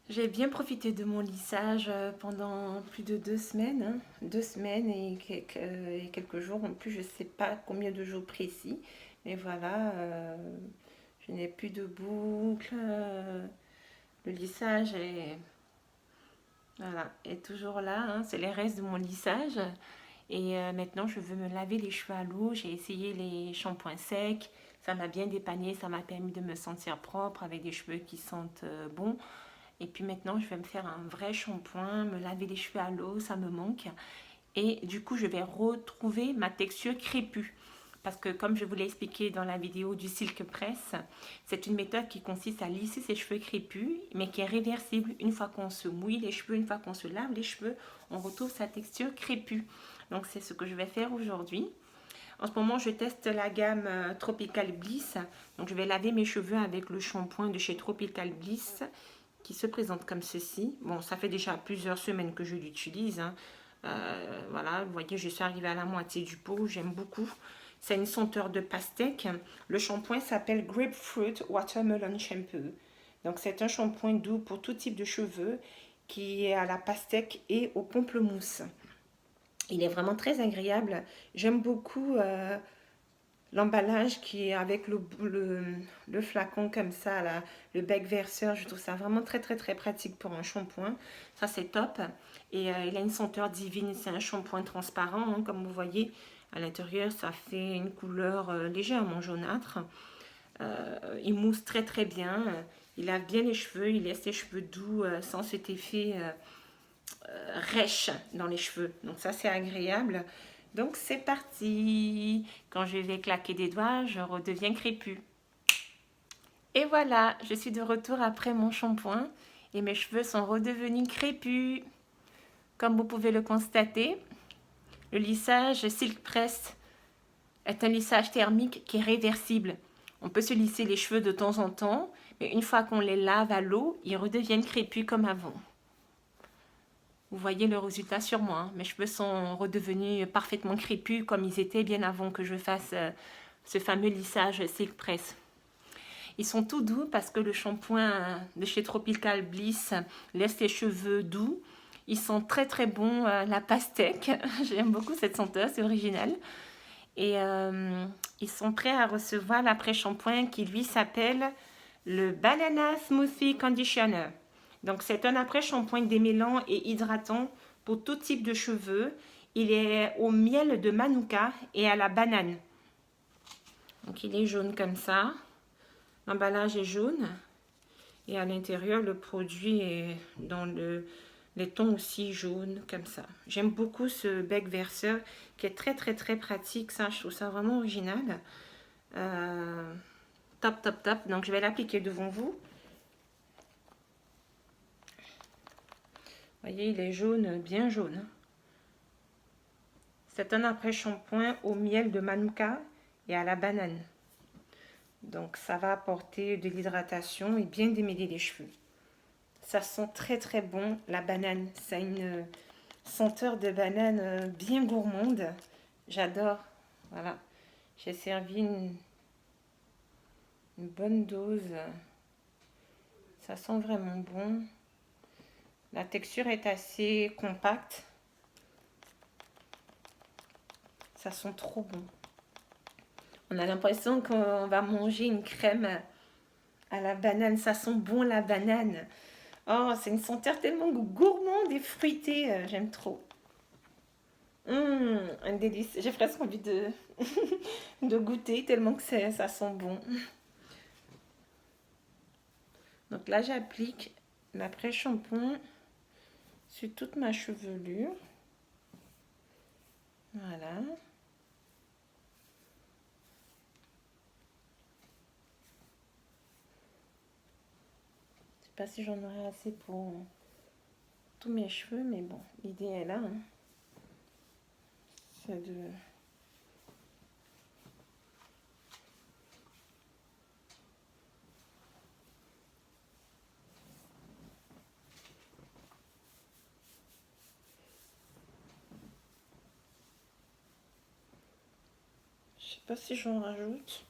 J'ai bien profité de mon lissage pendant plus de 2 semaines, hein. 2 semaines et quelques jours. En plus, je ne sais pas combien de jours précis. Mais voilà, je n'ai plus de boucles. Le lissage voilà, est toujours là, hein. C'est les restes de mon lissage. Et maintenant, je veux me laver les cheveux à l'eau. J'ai essayé les shampoings secs. Ça m'a bien dépanné. Ça m'a permis de me sentir propre avec des cheveux qui sentent bon. Et puis maintenant, je vais me faire un vrai shampoing, me laver les cheveux à l'eau, ça me manque. Et du coup, je vais retrouver ma texture crépue. Parce que comme je vous l'ai expliqué dans la vidéo du Silk Press, c'est une méthode qui consiste à lisser ses cheveux crépus, mais qui est réversible. Une fois qu'on se mouille les cheveux, une fois qu'on se lave les cheveux, on retrouve sa texture crépue. Donc c'est ce que je vais faire aujourd'hui. En ce moment, je teste la gamme Tropical Bliss. Donc je vais laver mes cheveux avec le shampoing de chez Tropical Bliss, qui se présente comme ceci. Bon, ça fait déjà plusieurs semaines que je l'utilise, hein. Voilà, vous voyez, je suis arrivée à la moitié du pot. J'aime beaucoup. C'est une senteur de pastèque. Le shampoing s'appelle Grapefruit Watermelon Shampoo. Donc, c'est un shampoing doux pour tout type de cheveux qui est à la pastèque et au pamplemousse. Il est vraiment très agréable. J'aime beaucoup l'emballage qui est avec le flacon comme ça, là, le bec verseur. Je trouve ça vraiment très très très pratique pour un shampoing. Ça c'est top. Et il a une senteur divine. C'est un shampoing transparent, hein, comme vous voyez. À l'intérieur, ça fait une couleur légèrement jaunâtre. Il mousse très très bien. Il lave bien les cheveux. Il laisse les cheveux doux sans cet effet rêche dans les cheveux. Donc ça c'est agréable. Donc c'est parti. Quand je vais claquer des doigts, je redeviens crépue. Et voilà, je suis de retour après mon shampoing et mes cheveux sont redevenus crépus. Comme vous pouvez le constater, le lissage Silk Press est un lissage thermique qui est réversible. On peut se lisser les cheveux de temps en temps, mais une fois qu'on les lave à l'eau, ils redeviennent crépus comme avant. Vous voyez le résultat sur moi, hein. Mes cheveux sont redevenus parfaitement crépus comme ils étaient bien avant que je fasse ce fameux lissage Silk Press. Ils sont tout doux parce que le shampoing de chez Tropical Bliss laisse les cheveux doux. Ils sont très très bons, la pastèque. J'aime beaucoup cette senteur, c'est original. Et ils sont prêts à recevoir l'après-shampoing qui lui s'appelle le Banana Smoothie Conditioner. Donc c'est un après-shampoing démêlant et hydratant pour tout type de cheveux. Il est au miel de manuka et à la banane. Donc il est jaune comme ça. L'emballage est jaune. Et à l'intérieur, le produit est dans les tons aussi jaunes comme ça. J'aime beaucoup ce bec verseur qui est très très très pratique. Ça, je trouve ça vraiment original. Top top top. Donc je vais l'appliquer devant vous. Vous voyez, il est jaune, bien jaune. C'est un après-shampoing au miel de manuka et à la banane. Donc ça va apporter de l'hydratation et bien démêler les cheveux. Ça sent très très bon, la banane. Ça a une senteur de banane bien gourmande. J'adore. Voilà. J'ai servi une bonne dose. Ça sent vraiment bon. La texture est assez compacte. Ça sent trop bon. On a l'impression qu'on va manger une crème à la banane. Ça sent bon la banane. Oh, c'est une senteur tellement gourmande et fruitée. J'aime trop. Un délice. J'ai presque envie de goûter tellement que ça sent bon. Donc là, j'applique l'après-shampoing sur toute ma chevelure. Voilà. Je sais pas si j'en aurai assez pour tous mes cheveux, mais bon, l'idée est là, hein. C'est de... sais pas si j'en rajoute.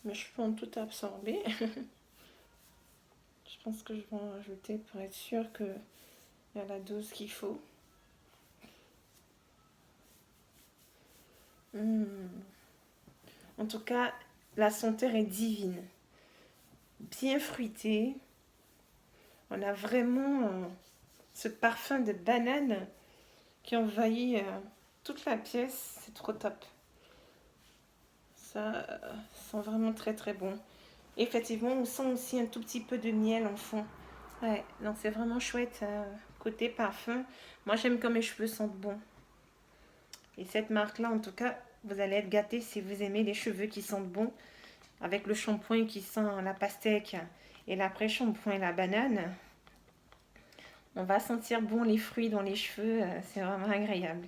Mes cheveux ont tout absorbé. Je pense que je vais en rajouter pour être sûre qu'il y a la dose qu'il faut. En tout cas, la senteur est divine. Bien fruitée. On a vraiment ce parfum de banane qui envahit toute la pièce. C'est trop top. Ça sent vraiment très très bon. Effectivement, on sent aussi un tout petit peu de miel en fond. Ouais, donc c'est vraiment chouette côté parfum. Moi, j'aime quand mes cheveux sentent bon. Et cette marque-là, en tout cas, vous allez être gâtés si vous aimez les cheveux qui sentent bon. Avec le shampoing qui sent la pastèque et l'après-shampoing la banane. On va sentir bon les fruits dans les cheveux. C'est vraiment agréable.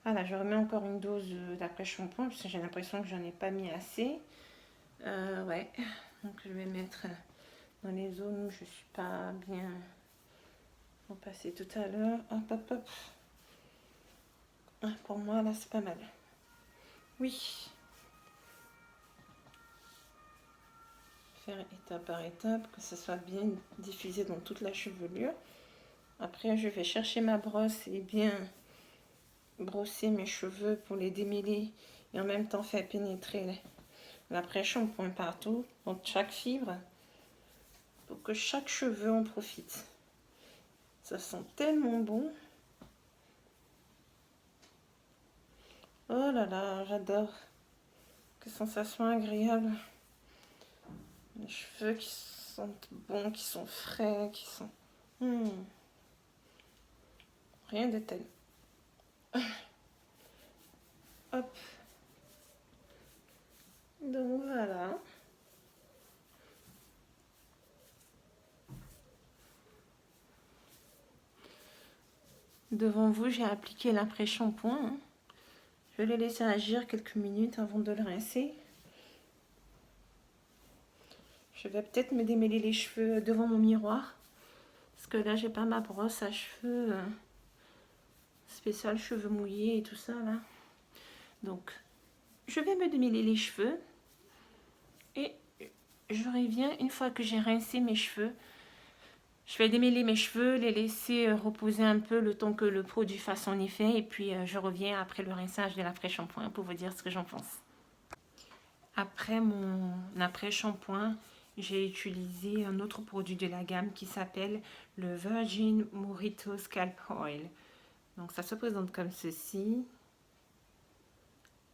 Voilà, je remets encore une dose d'après-shampoing parce que j'ai l'impression que j'en ai pas mis assez. Ouais, donc je vais mettre dans les zones où je suis pas bien repassée tout à l'heure. Hop, hop, hop. Pour moi, là, c'est pas mal. Oui. Faire étape par étape, que ce soit bien diffusé dans toute la chevelure. Après, je vais chercher ma brosse et bien brosser mes cheveux pour les démêler et en même temps faire pénétrer l'après-shampoing partout, dans chaque fibre, pour que chaque cheveu en profite. Ça sent tellement bon. Oh là là, j'adore. Quelle sensation agréable. Les cheveux qui sentent bon, qui sont frais, qui sont... Rien de tel. Hop. Donc voilà. Devant vous, j'ai appliqué l'après-shampoing. Je vais le laisser agir quelques minutes avant de le rincer. Je vais peut-être me démêler les cheveux devant mon miroir. Parce que là, j'ai pas ma brosse à cheveux spéciale cheveux mouillés et tout ça là. Donc, je vais me démêler les cheveux. Et je reviens une fois que j'ai rincé mes cheveux. Je vais démêler mes cheveux, les laisser reposer un peu le temps que le produit fasse son effet. Et puis, je reviens après le rinçage de l'après-shampoing pour vous dire ce que j'en pense. Après mon après-shampoing, j'ai utilisé un autre produit de la gamme qui s'appelle le Virgin Mojito Scalp Oil. Donc ça se présente comme ceci.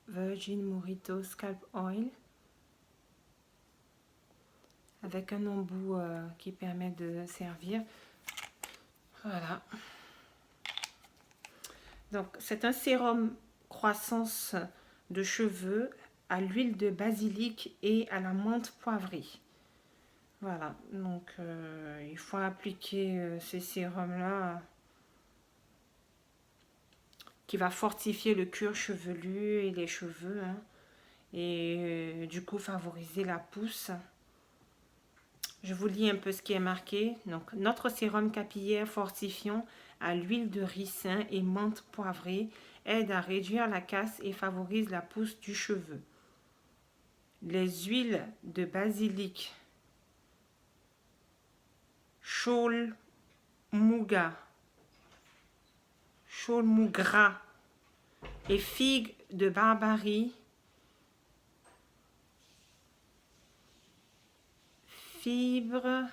Virgin Mojito Scalp Oil. Avec un embout qui permet de servir. Voilà. Donc c'est un sérum croissance de cheveux à l'huile de basilic et à la menthe poivrée. Voilà, donc il faut appliquer ces sérums-là qui va fortifier le cuir chevelu et les cheveux et du coup favoriser la pousse. Je vous lis un peu ce qui est marqué. Donc, notre sérum capillaire fortifiant à l'huile de ricin et menthe poivrée aide à réduire la casse et favorise la pousse du cheveu. Les huiles de basilic, chaul mouga, chaul mougra et figues de barbarie fibres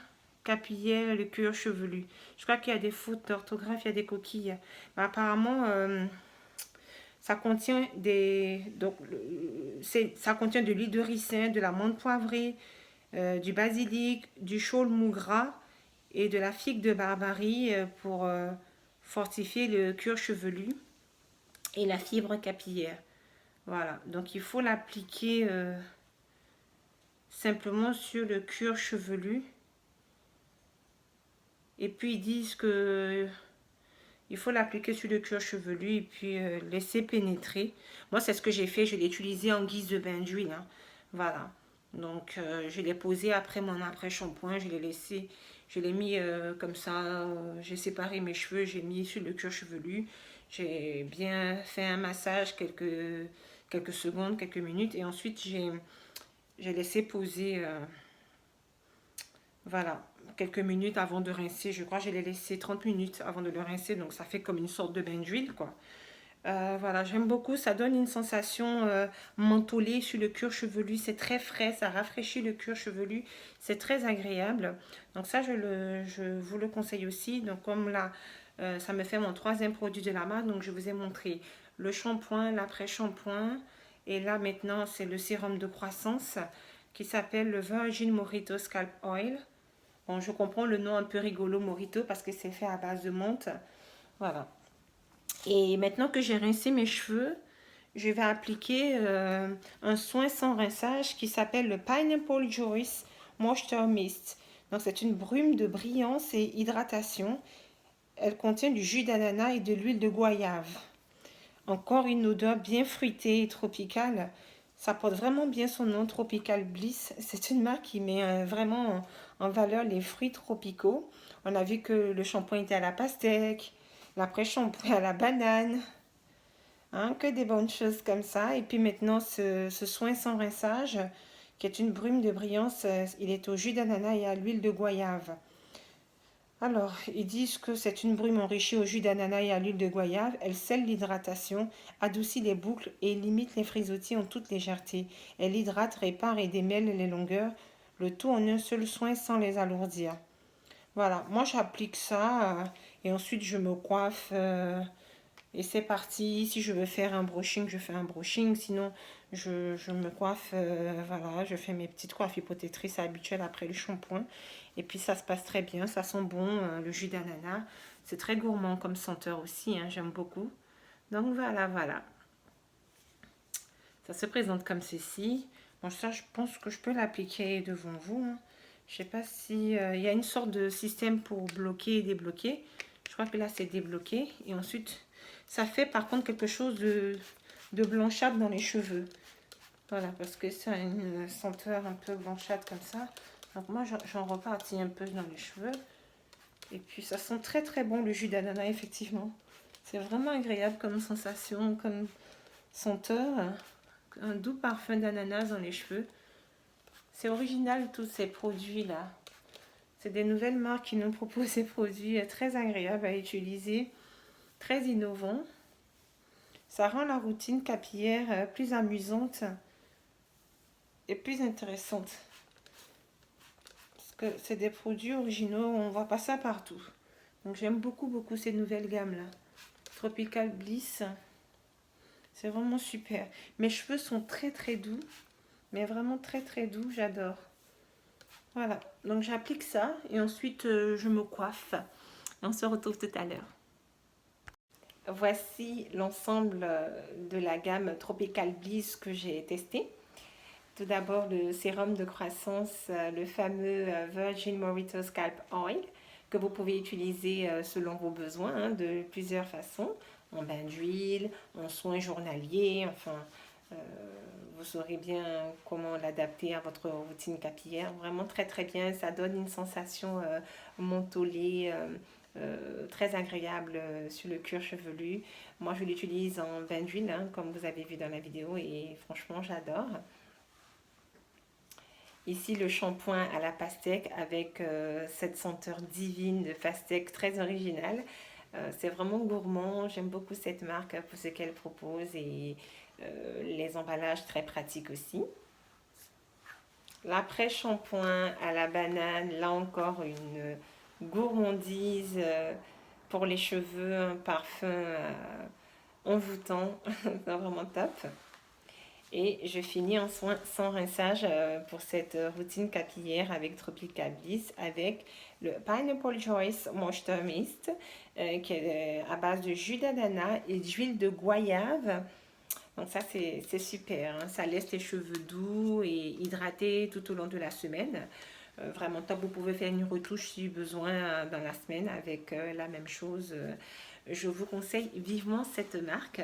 capillaires, le cuir chevelu. Je crois qu'il y a des fautes d'orthographe, il y a des coquilles. Mais apparemment, ça contient ça contient de l'huile de ricin, de la menthe poivrée, du basilic, du chaul mougra et de la figue de barbarie pour fortifier le cuir chevelu et la fibre capillaire. Voilà, donc il faut l'appliquer simplement sur le cuir chevelu. Et puis ils disent que il faut l'appliquer sur le cuir chevelu et puis laisser pénétrer. Moi, c'est ce que j'ai fait. Je l'ai utilisé en guise de bain d'huile. Hein. Voilà. Donc, je l'ai posé après mon après-shampoing. Je l'ai laissé, je l'ai mis comme ça. J'ai séparé mes cheveux. J'ai mis sur le cuir chevelu. J'ai bien fait un massage quelques secondes, quelques minutes. Et ensuite, j'ai laissé poser, voilà, quelques minutes avant de rincer. Je crois que je l'ai laissé 30 minutes avant de le rincer. Donc, ça fait comme une sorte de bain d'huile, quoi. Voilà, j'aime beaucoup. Ça donne une sensation mentholée sur le cuir chevelu. C'est très frais, ça rafraîchit le cuir chevelu. C'est très agréable. Donc ça, je vous le conseille aussi. Donc comme là, ça me fait mon troisième produit de la marque. Donc je vous ai montré le shampoing, l'après-shampoing. Et là maintenant, c'est le sérum de croissance qui s'appelle le Virgin Mojito Scalp Oil. Bon, je comprends le nom un peu rigolo, Mojito, parce que c'est fait à base de menthe. Voilà. Et maintenant que j'ai rincé mes cheveux, je vais appliquer un soin sans rinçage qui s'appelle le Pineapple Juice Moisture Mist. Donc c'est une brume de brillance et hydratation. Elle contient du jus d'ananas et de l'huile de goyave. Encore une odeur bien fruitée et tropicale. Ça porte vraiment bien son nom, Tropical Bliss. C'est une marque qui met vraiment en valeur les fruits tropicaux. On a vu que le shampoing était à la pastèque, l'après-shampoing à la banane. Hein, que des bonnes choses comme ça. Et puis maintenant, ce soin sans rinçage, qui est une brume de brillance, il est au jus d'ananas et à l'huile de goyave. Alors, ils disent que c'est une brume enrichie au jus d'ananas et à l'huile de goyave. Elle scelle l'hydratation, adoucit les boucles et limite les frisottis en toute légèreté. Elle hydrate, répare et démêle les longueurs, le tout en un seul soin sans les alourdir. Voilà, moi j'applique ça et ensuite je me coiffe et c'est parti. Si je veux faire un brushing, je fais un brushing. Sinon, je me coiffe, voilà, je fais mes petites coiffes hypothétrices habituelles après le shampoing. Et puis ça se passe très bien, ça sent bon, le jus d'ananas. C'est très gourmand comme senteur aussi, hein, j'aime beaucoup. Donc voilà, voilà. Ça se présente comme ceci. Bon, ça, je pense que je peux l'appliquer devant vous. Hein. Je sais pas si... il y a une sorte de système pour bloquer et débloquer. Je crois que là, c'est débloqué. Et ensuite, ça fait par contre quelque chose de blanchâtre dans les cheveux. Voilà, parce que c'est une senteur un peu blanchâtre comme ça. Donc moi, j'en repartis un peu dans les cheveux. Et puis, ça sent très très bon le jus d'ananas, effectivement. C'est vraiment agréable comme sensation, comme senteur. Un doux parfum d'ananas dans les cheveux. C'est original tous ces produits-là. C'est des nouvelles marques qui nous proposent ces produits très agréables à utiliser, très innovants. Ça rend la routine capillaire plus amusante et plus intéressante. Parce que c'est des produits originaux, on voit pas ça partout. Donc j'aime beaucoup, beaucoup ces nouvelles gammes-là. Tropical Bliss, c'est vraiment super. Mes cheveux sont très, très doux, mais vraiment très, très doux, j'adore. Voilà, donc j'applique ça et ensuite je me coiffe. On se retrouve tout à l'heure. Voici l'ensemble de la gamme Tropical Bliss que j'ai testé. Tout d'abord le sérum de croissance, le fameux Virgin Mojito Scalp Oil que vous pouvez utiliser selon vos besoins hein, de plusieurs façons, en bain d'huile, en soins journaliers, enfin vous saurez bien comment l'adapter à votre routine capillaire. Vraiment très très bien, ça donne une sensation mentholée très agréable sur le cuir chevelu. Moi je l'utilise en bain d'huile hein, comme vous avez vu dans la vidéo et franchement j'adore. Ici le shampoing à la pastèque avec cette senteur divine de pastèque très originale. C'est vraiment gourmand, j'aime beaucoup cette marque pour ce qu'elle propose et les emballages très pratiques aussi. L'après-shampoing à la banane, là encore une gourmandise pour les cheveux, un parfum envoûtant, c'est vraiment top. Et je finis en soin sans rinçage pour cette routine capillaire avec Tropical Bliss avec le Pineapple Juice Moisture Mist qui est à base de jus d'ananas et d'huile de goyave. Donc ça c'est super, hein. Ça laisse les cheveux doux et hydratés tout au long de la semaine. Vraiment top, vous pouvez faire une retouche si besoin dans la semaine avec la même chose. je vous conseille vivement cette marque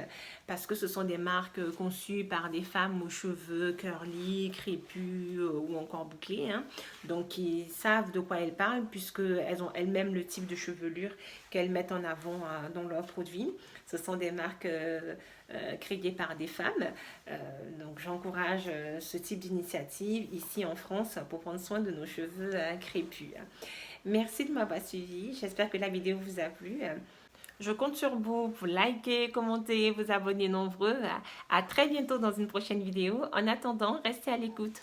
parce que ce sont des marques conçues par des femmes aux cheveux curly, crépus ou encore bouclés, hein. Donc, ils savent de quoi elles parlent puisqu'elles ont elles-mêmes le type de chevelure qu'elles mettent en avant dans leurs produits. Ce sont des marques créées par des femmes. Donc, j'encourage ce type d'initiative ici en France pour prendre soin de nos cheveux crépus. Merci de m'avoir suivi. J'espère que la vidéo vous a plu. Je compte sur vous pour liker, commenter, vous abonner nombreux. À très bientôt dans une prochaine vidéo. En attendant, restez à l'écoute.